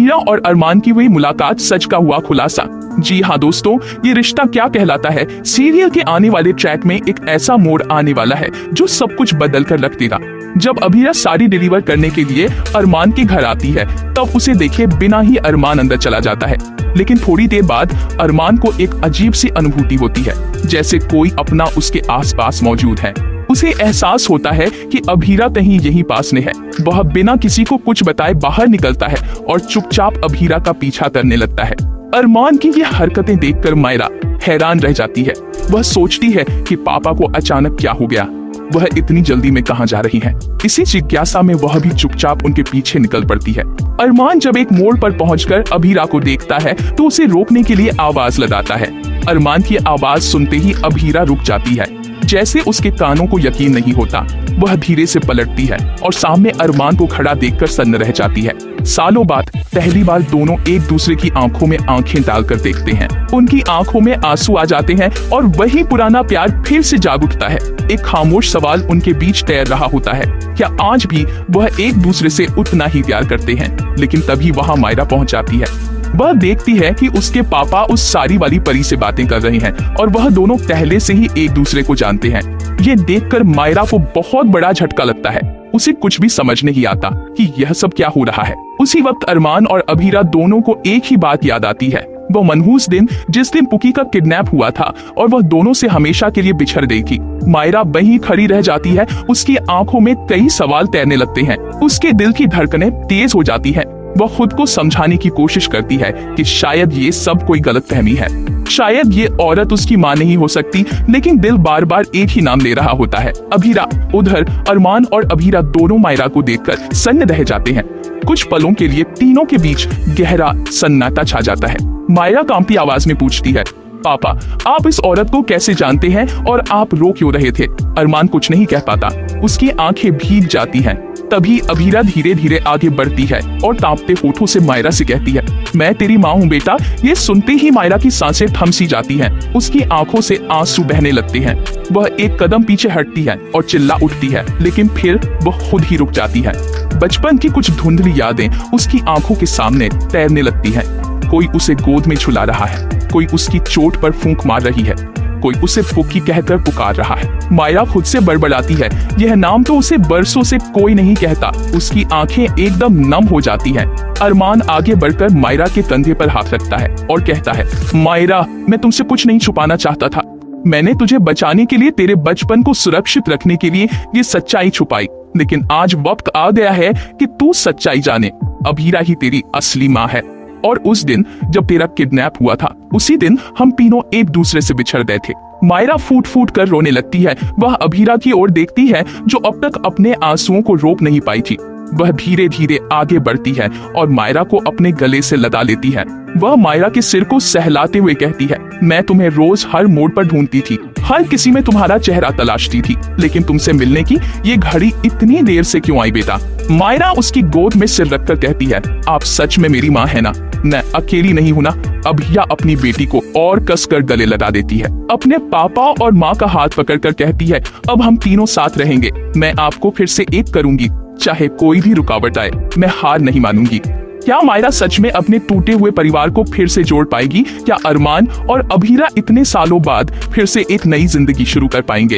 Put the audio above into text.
अभीरा और अरमान की हुई मुलाकात, सच का हुआ खुलासा। जी हाँ दोस्तों, ये रिश्ता क्या कहलाता है सीरियल के आने वाले ट्रैक में एक ऐसा मोड़ आने वाला है जो सब कुछ बदल कर रख देगा। जब अभीरा साड़ी डिलीवर करने के लिए अरमान के घर आती है तब उसे देखे बिना ही अरमान अंदर चला जाता है। लेकिन थोड़ी देर बाद अरमान को एक अजीब सी अनुभूति होती है, जैसे कोई अपना उसके आसपास मौजूद है। उसे एहसास होता है कि अभीरा कहीं यहीं पास में है। वह बिना किसी को कुछ बताए बाहर निकलता है और चुपचाप अभीरा का पीछा करने लगता है। अरमान की ये हरकतें देखकर मायरा हैरान रह जाती है। वह सोचती है कि पापा को अचानक क्या हो गया, वह इतनी जल्दी में कहां जा रही हैं। इसी जिज्ञासा में वह भी चुपचाप उनके पीछे निकल पड़ती है। अरमान जब एक मोड़ पर पहुंचकर अभीरा को देखता है तो उसे रोकने के लिए आवाज लगाता है। अरमान की आवाज सुनते ही अभीरा रुक जाती है, जैसे उसके कानों को यकीन नहीं होता। वह धीरे से पलटती है और सामने अरमान को खड़ा देखकर सन्न रह जाती है। सालों बाद पहली बार दोनों एक दूसरे की आंखों में आंखें डालकर देखते हैं। उनकी आंखों में आंसू आ जाते हैं और वही पुराना प्यार फिर से जाग उठता है। एक खामोश सवाल उनके बीच तैर रहा होता है, क्या आज भी वह एक दूसरे से उतना ही प्यार करते हैं? लेकिन तभी वहां मायरा पहुंच जाती है। वह देखती है कि उसके पापा उस साड़ी वाली परी से बातें कर रहे हैं और वह दोनों पहले से ही एक दूसरे को जानते हैं। ये देखकर मायरा को बहुत बड़ा झटका लगता है। उसे कुछ भी समझ नहीं आता कि यह सब क्या हो रहा है। उसी वक्त अरमान और अभीरा दोनों को एक ही बात याद आती है, वो मनहूस दिन जिस दिन पुकी का किडनैप हुआ था और वह दोनों से हमेशा के लिए बिछड़ गई थी। मायरा वहीं खड़ी रह जाती है। उसकी आंखों में कई सवाल तैरने लगते हैं। उसके दिल की धड़कनें तेज हो जाती है। वह खुद को समझाने की कोशिश करती है कि शायद ये सब कोई गलतफहमी है, शायद ये औरत उसकी मां नहीं हो सकती, लेकिन दिल बार बार एक ही नाम ले रहा होता है, अभीरा। उधर अरमान और अभीरा दोनों मायरा को देखकर सन्न रह जाते हैं। कुछ पलों के लिए तीनों के बीच गहरा सन्नाटा छा जाता है। मायरा कांपती आवाज में पूछती है, पापा आप इस औरत को कैसे जानते हैं और आप रो क्यों रहे थे? अरमान कुछ नहीं कह पाता, उसकी आंखें भीग जाती हैं। तभी अभीरा धीरे धीरे आगे बढ़ती है और कांपते होठों से मायरा से कहती है, मैं तेरी माँ हूँ बेटा। ये सुनते ही मायरा की सांसें थम सी जाती हैं। उसकी आंखों से आंसू बहने लगते हैं। वह एक कदम पीछे हटती है और चिल्ला उठती है, लेकिन फिर वह खुद ही रुक जाती है। बचपन की कुछ धुंधली यादें उसकी आंखों के सामने तैरने लगती हैं। कोई उसे गोद में झुला रहा है, कोई उसकी चोट पर फूंक मार रही है, कोई उसे पुकी कहकर पुकार रहा है। मायरा खुद से बड़बड़ाती है, यह नाम तो उसे बरसों से कोई नहीं कहता। उसकी आंखें एकदम नम हो जाती हैं। अरमान आगे बढ़कर मायरा के कंधे पर हाथ रखता है और कहता है, मायरा मैं तुमसे कुछ नहीं छुपाना चाहता था। मैंने तुझे बचाने के लिए, तेरे बचपन को सुरक्षित रखने के लिए ये सच्चाई छुपाई, लेकिन आज वक्त आ गया है कि तू सच्चाई जाने। अभीरा ही तेरी असली माँ है और उस दिन जब तेरा किडनैप हुआ था, उसी दिन हम तीनों एक दूसरे से बिछड़ गए थे। मायरा फूट फूट कर रोने लगती है। वह अभीरा की ओर देखती है जो अब तक अपने आंसुओं को रोक नहीं पाई थी। वह धीरे धीरे आगे बढ़ती है और मायरा को अपने गले से लगा लेती है। वह मायरा के सिर को सहलाते हुए कहती है, मैं तुम्हें रोज हर मोड़ पर ढूंढती थी, हर किसी में तुम्हारा चेहरा तलाशती थी, लेकिन तुमसे मिलने की ये घड़ी इतनी देर से क्यों आई बेटा? मायरा उसकी गोद में सिर रखकर कहती है, आप सच में मेरी माँ है ना? मैं अकेली नहीं हूँ ना? अभीरा अपनी बेटी को और कसकर गले लगा देती है। अपने पापा और माँ का हाथ पकड़कर कहती है, अब हम तीनों साथ रहेंगे। मैं आपको फिर से एक करूंगी, चाहे कोई भी रुकावट आए, मैं हार नहीं मानूंगी। क्या मायरा सच में अपने टूटे हुए परिवार को फिर से जोड़ पाएगी? क्या अरमान और अभीरा इतने सालों बाद फिर से एक नई जिंदगी शुरू कर पाएंगे?